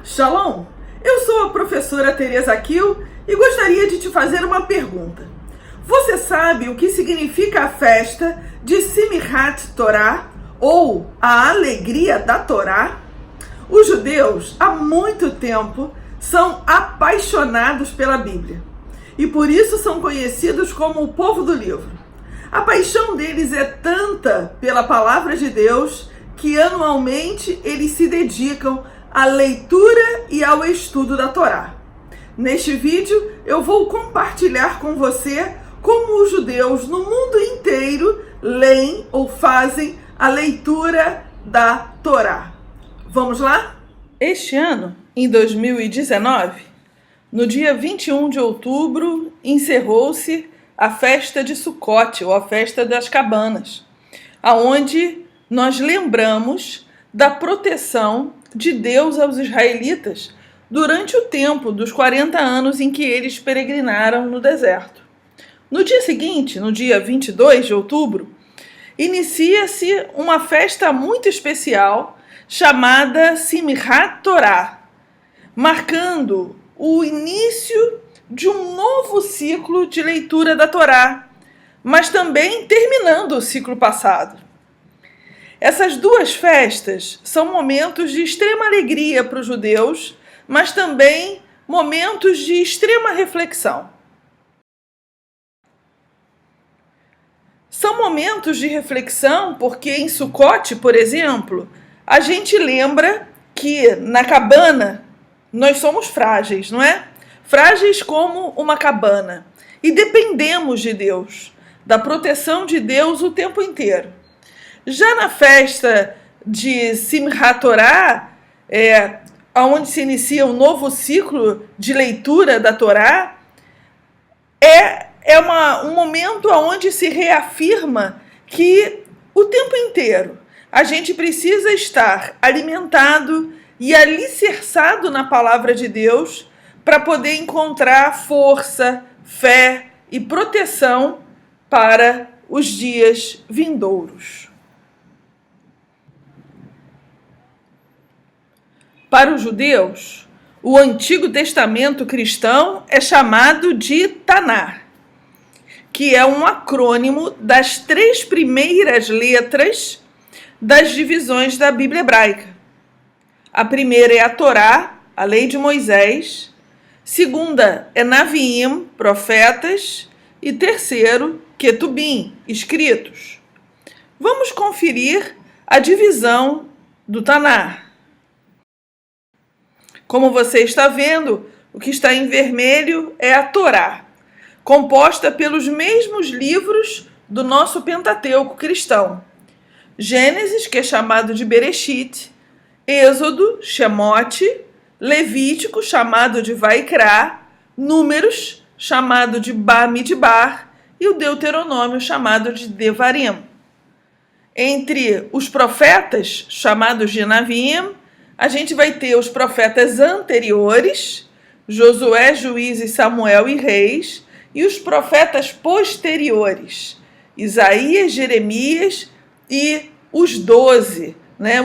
Shalom! Eu sou a professora Teresa Kiel e gostaria de te fazer uma pergunta. Você sabe o que significa a festa de Simchat Torah, ou a alegria da Torá? Os judeus, há muito tempo, são apaixonados pela Bíblia e por isso são conhecidos como o povo do livro. A paixão deles é tanta pela palavra de Deus que anualmente eles se dedicam à leitura e ao estudo da Torá. Neste vídeo eu vou compartilhar com você como os judeus no mundo inteiro leem ou fazem a leitura da Torá. Vamos lá? Este ano, em 2019, no dia 21 de outubro, encerrou-se a festa de Sucote, ou a festa das cabanas, aonde nós lembramos da proteção de Deus aos israelitas durante o tempo dos 40 anos em que eles peregrinaram no deserto. No dia seguinte, no dia 22 de outubro, inicia-se uma festa muito especial chamada Simchat Torah, marcando o início de um novo ciclo de leitura da Torá, mas também terminando o ciclo passado. Essas duas festas são momentos de extrema alegria para os judeus, mas também momentos de extrema reflexão. São momentos de reflexão porque em Sucote, por exemplo, a gente lembra que na cabana nós somos frágeis, não é? Frágeis como uma cabana. E dependemos de Deus, da proteção de Deus o tempo inteiro. Já na festa de Simchat Torah, onde se inicia um novo ciclo de leitura da Torá, um momento onde se reafirma que o tempo inteiro a gente precisa estar alimentado e alicerçado na palavra de Deus para poder encontrar força, fé e proteção para os dias vindouros. Para os judeus, o Antigo Testamento cristão é chamado de Taná, que é um acrônimo das 3 primeiras letras das divisões da Bíblia hebraica. A primeira é a Torá, a lei de Moisés. Segunda é Naviim, profetas. E terceiro, Ketubim, escritos. Vamos conferir a divisão do Taná. Como você está vendo, o que está em vermelho é a Torá, composta pelos mesmos livros do nosso Pentateuco cristão. Gênesis, que é chamado de Bereshit, Êxodo, Shemote, Levítico, chamado de Vaikra, Números, chamado de Bamidbar, e o Deuteronômio, chamado de Devarim. Entre os profetas, chamados de Naviim, a gente vai ter os profetas anteriores, Josué, Juízes, Samuel e Reis, e os profetas posteriores, Isaías, Jeremias e os 12,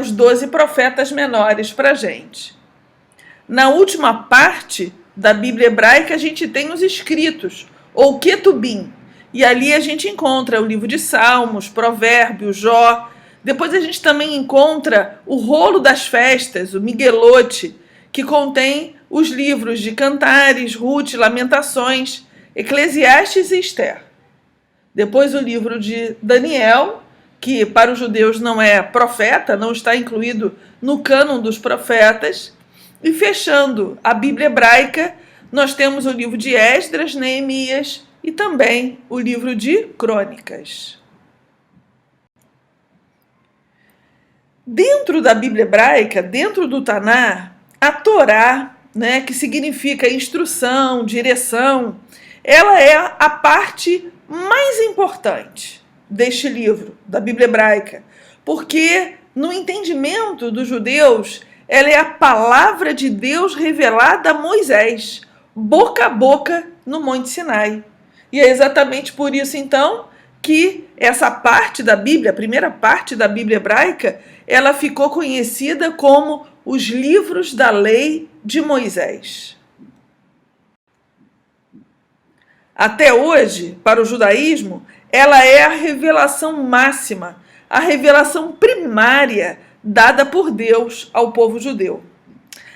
os 12 profetas menores para a gente. Na última parte da Bíblia hebraica, a gente tem os escritos, ou Ketubim, e ali a gente encontra o livro de Salmos, Provérbios, Jó. Depois a gente também encontra o rolo das festas, o Miguelote, que contém os livros de Cantares, Ruth, Lamentações, Eclesiastes e Esther. Depois o livro de Daniel, que para os judeus não é profeta, não está incluído no cânon dos profetas. E fechando a Bíblia hebraica, nós temos o livro de Esdras, Neemias e também o livro de Crônicas. Dentro da Bíblia hebraica, dentro do Taná, a Torá, que significa instrução, direção, ela é a parte mais importante deste livro, da Bíblia hebraica, porque no entendimento dos judeus, ela é a palavra de Deus revelada a Moisés, boca a boca no Monte Sinai. E é exatamente por isso, então, que essa parte da Bíblia, a primeira parte da Bíblia hebraica, ela ficou conhecida como os livros da lei de Moisés. Até hoje, para o judaísmo, ela é a revelação máxima, a revelação primária dada por Deus ao povo judeu.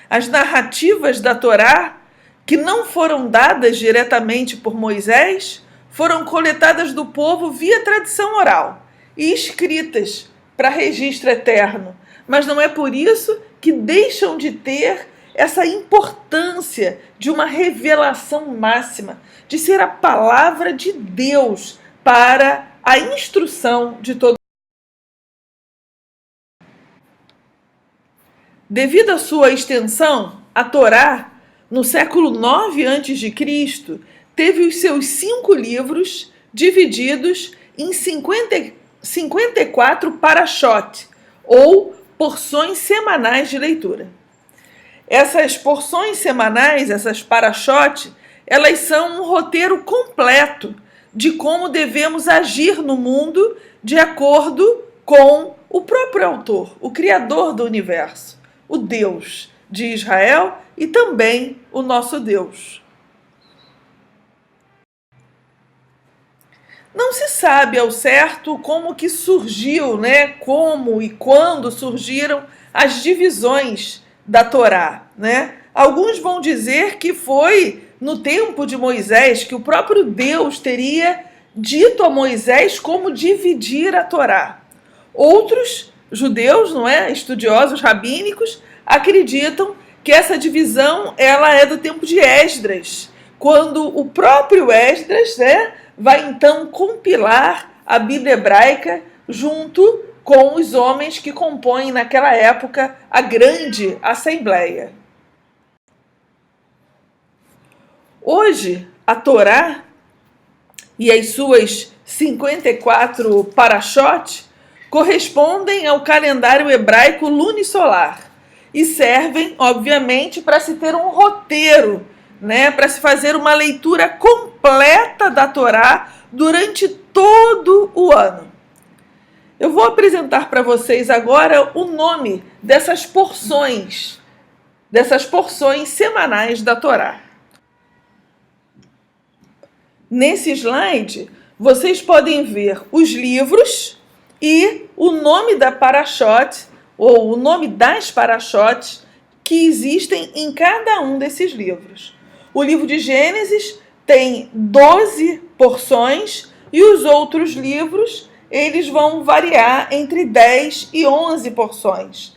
As narrativas da Torá, que não foram dadas diretamente por Moisés, foram coletadas do povo via tradição oral e escritas para registro eterno, mas não é por isso que deixam de ter essa importância de uma revelação máxima, de ser a palavra de Deus para a instrução de todo. Devido à sua extensão, a Torá, no século 9 a.C., teve os seus 5 livros divididos em 54 parashot, ou porções semanais de leitura. Essas porções semanais, essas parashot, elas são um roteiro completo de como devemos agir no mundo de acordo com o próprio autor, o Criador do universo, o Deus de Israel e também o nosso Deus. Não se sabe ao certo como que surgiu, como e quando surgiram as divisões da Torá, Alguns vão dizer que foi no tempo de Moisés que o próprio Deus teria dito a Moisés como dividir a Torá. Outros judeus, estudiosos rabínicos, acreditam que essa divisão ela é do tempo de Esdras, quando o próprio Esdras vai então compilar a Bíblia hebraica junto com os homens que compõem naquela época a grande assembleia. Hoje, a Torá e as suas 54 parashot correspondem ao calendário hebraico lunisolar e servem, obviamente, para se ter um roteiro, para se fazer uma leitura completa da Torá durante todo o ano. Eu vou apresentar para vocês agora o nome dessas porções semanais da Torá. Nesse slide, vocês podem ver os livros e o nome da parashot, ou o nome das parashot que existem em cada um desses livros. O livro de Gênesis tem 12 porções e os outros livros eles vão variar entre 10 e 11 porções,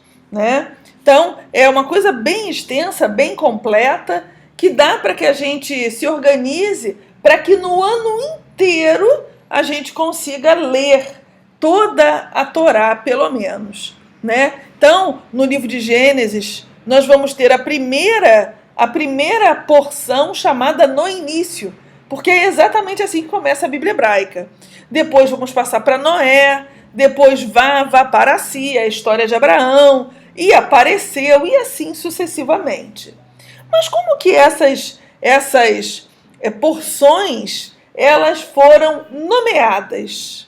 Então, é uma coisa bem extensa, bem completa, que dá para que a gente se organize para que no ano inteiro a gente consiga ler toda a Torá, pelo menos, Então, no livro de Gênesis, nós vamos ter a primeira porção chamada no início, porque é exatamente assim que começa a Bíblia hebraica. Depois vamos passar para Noé, depois vá para si, a história de Abraão, e apareceu, e assim sucessivamente. Mas como que essas porções elas foram nomeadas?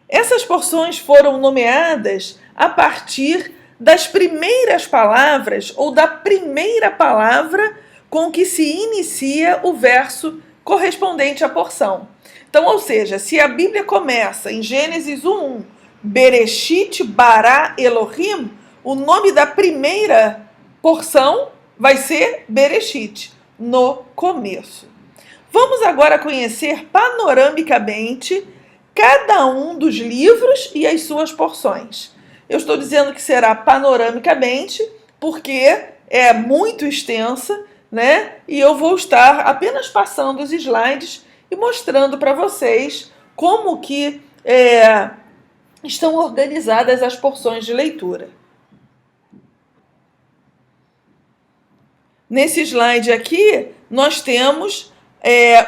Essas porções foram nomeadas a partir das primeiras palavras ou da primeira palavra com que se inicia o verso correspondente à porção. Então, ou seja, se a Bíblia começa em Gênesis 1:1, Bereshit bara Elohim, o nome da primeira porção vai ser Bereshit, no começo. Vamos agora conhecer panoramicamente cada um dos livros e as suas porções. Eu estou dizendo que será panoramicamente porque é muito extensa, E eu vou estar apenas passando os slides e mostrando para vocês como que estão organizadas as porções de leitura. Nesse slide aqui, nós temos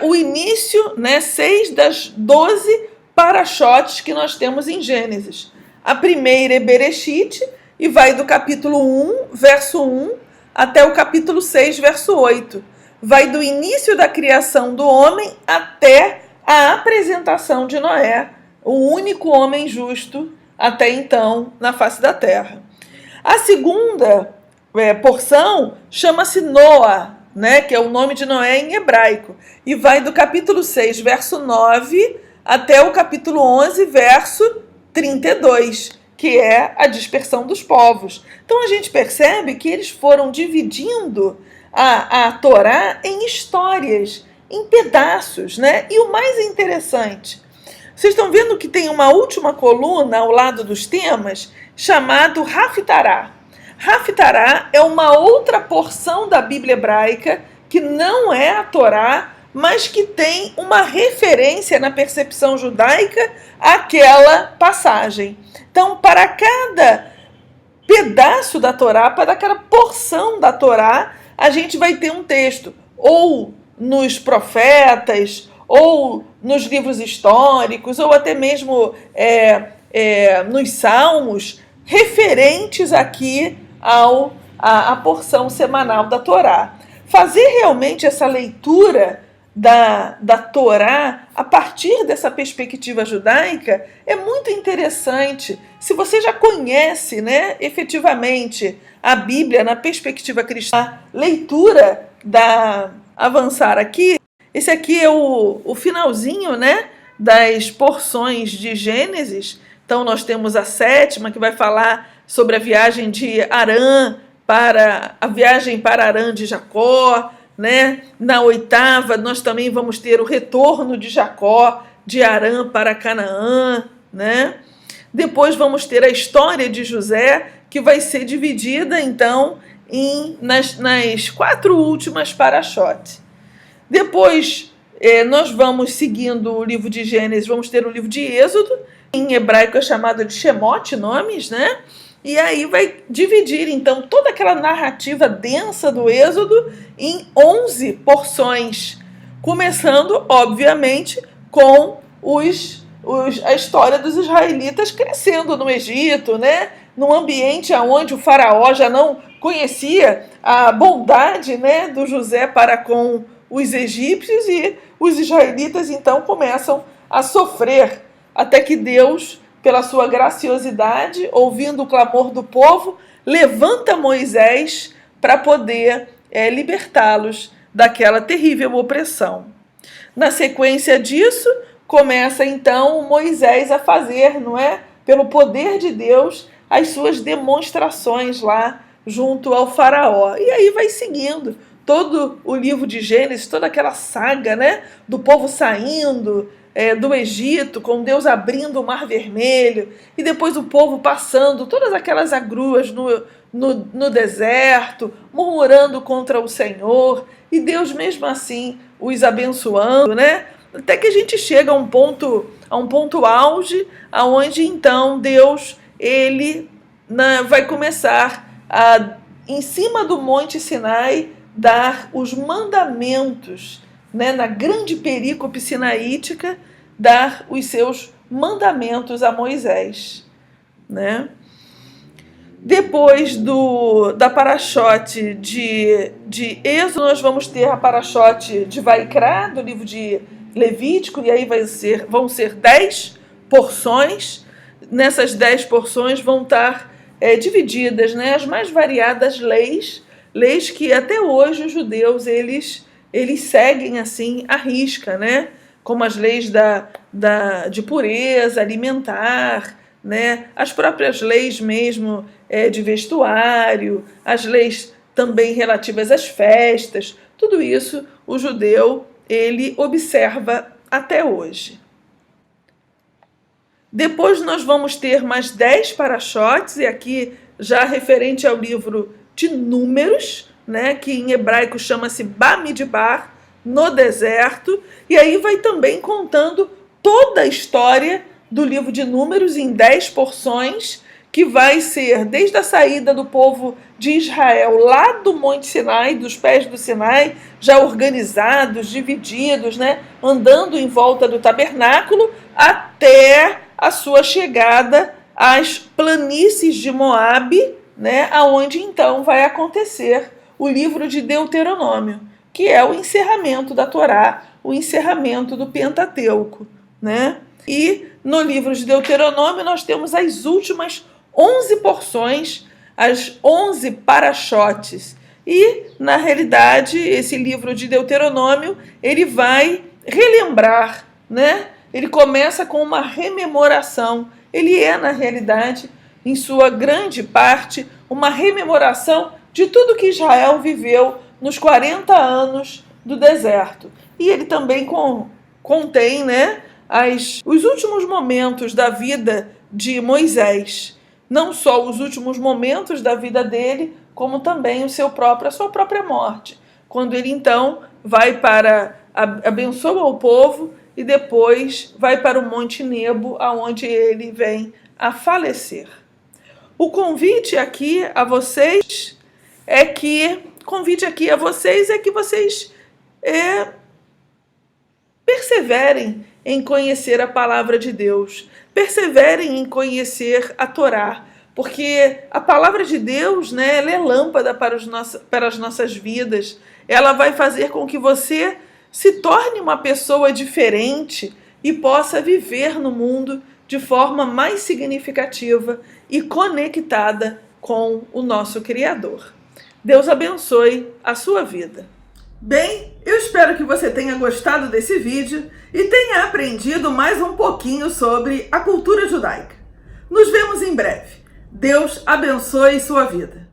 o início, 6 das 12 parashotes que nós temos em Gênesis. A primeira é Bereshit e vai do capítulo 1, verso 1, até o capítulo 6, verso 8. Vai do início da criação do homem até a apresentação de Noé, o único homem justo até então na face da terra. A segunda porção chama-se Noa, né, que é o nome de Noé em hebraico, e vai do capítulo 6, verso 9, até o capítulo 11, verso 32, que é a dispersão dos povos. Então a gente percebe que eles foram dividindo a Torá em histórias, em pedaços, né? E o mais interessante, vocês estão vendo que tem uma última coluna ao lado dos temas, chamado Haftará. Haftará é uma outra porção da Bíblia hebraica que não é a Torá, mas que tem uma referência na percepção judaica àquela passagem. Então, para cada pedaço da Torá, para cada porção da Torá, a gente vai ter um texto, ou nos profetas, ou nos livros históricos, ou até mesmo nos salmos, referentes aqui à porção semanal da Torá. Fazer realmente essa leitura da Torá a partir dessa perspectiva judaica é muito interessante. Se você já conhece, né, efetivamente a Bíblia na perspectiva cristã, a leitura avançar aqui, esse aqui é o finalzinho, né, das porções de Gênesis. Então nós temos a 7ª, que vai falar sobre a viagem de Arã para Arã de Jacó, né? Na 8ª nós também vamos ter o retorno de Jacó de Arã para Canaã, né? Depois vamos ter a história de José, que vai ser dividida então nas 4 últimas parashote. Depois nós vamos seguindo o livro de Gênesis, vamos ter o livro de Êxodo, em hebraico é chamado de Shemot, nomes, né? E aí vai dividir, então, toda aquela narrativa densa do Êxodo em 11 porções, começando, obviamente, com a história dos israelitas crescendo no Egito, né? Num ambiente onde o faraó já não conhecia a bondade, né, do José para com os egípcios, e os israelitas, então, começam a sofrer, até que Deus, pela sua graciosidade, ouvindo o clamor do povo, levanta Moisés para poder libertá-los daquela terrível opressão. Na sequência disso, começa então Moisés a fazer, não é, pelo poder de Deus, as suas demonstrações lá junto ao faraó. E aí vai seguindo todo o livro de Gênesis, toda aquela saga, né, do povo saindo do Egito, com Deus abrindo o Mar Vermelho, e depois o povo passando todas aquelas agruras no deserto, murmurando contra o Senhor, e Deus mesmo assim os abençoando, né? Até que a gente chega a um ponto auge, aonde então Deus vai começar em cima do Monte Sinai, dar os mandamentos, né, na grande perícope sinaítica, dar os seus mandamentos a Moisés, né? Depois da parashote de Êxodo, nós vamos ter a parashote de Vaikra, do livro de Levítico, e aí vão ser 10 porções. Nessas 10 porções vão estar divididas, né, as mais variadas leis que até hoje os judeus eles seguem assim à risca, né? Como as leis de pureza alimentar, né? As próprias leis mesmo de vestuário, as leis também relativas às festas, tudo isso o judeu ele observa até hoje. Depois nós vamos ter mais 10 parashotes, e aqui já referente ao livro de Números, né, que em hebraico chama-se Bamidbar, no deserto, e aí vai também contando toda a história do livro de Números em 10 porções, que vai ser desde a saída do povo de Israel lá do Monte Sinai, dos pés do Sinai, já organizados, divididos, né, andando em volta do tabernáculo, até a sua chegada às planícies de Moabe, né, aonde então vai acontecer o livro de Deuteronômio, que é o encerramento da Torá, o encerramento do Pentateuco, né? E no livro de Deuteronômio nós temos as últimas 11 porções, as 11 parachotes. E, na realidade, esse livro de Deuteronômio, ele vai relembrar, né? Ele começa com uma rememoração. Ele é, na realidade, em sua grande parte, uma rememoração de tudo que Israel viveu nos 40 anos do deserto. E ele também contém, né, os últimos momentos da vida de Moisés. Não só os últimos momentos da vida dele, como também a sua própria morte. Quando ele, então, abençoa o povo e depois vai para o Monte Nebo, aonde ele vem a falecer. O convite aqui a vocês é que vocês perseverem em conhecer a palavra de Deus, perseverem em conhecer a Torá, porque a palavra de Deus, né, ela é lâmpada para as nossas vidas, ela vai fazer com que você se torne uma pessoa diferente e possa viver no mundo de forma mais significativa e conectada com o nosso Criador. Deus abençoe a sua vida. Bem, eu espero que você tenha gostado desse vídeo e tenha aprendido mais um pouquinho sobre a cultura judaica. Nos vemos em breve. Deus abençoe sua vida.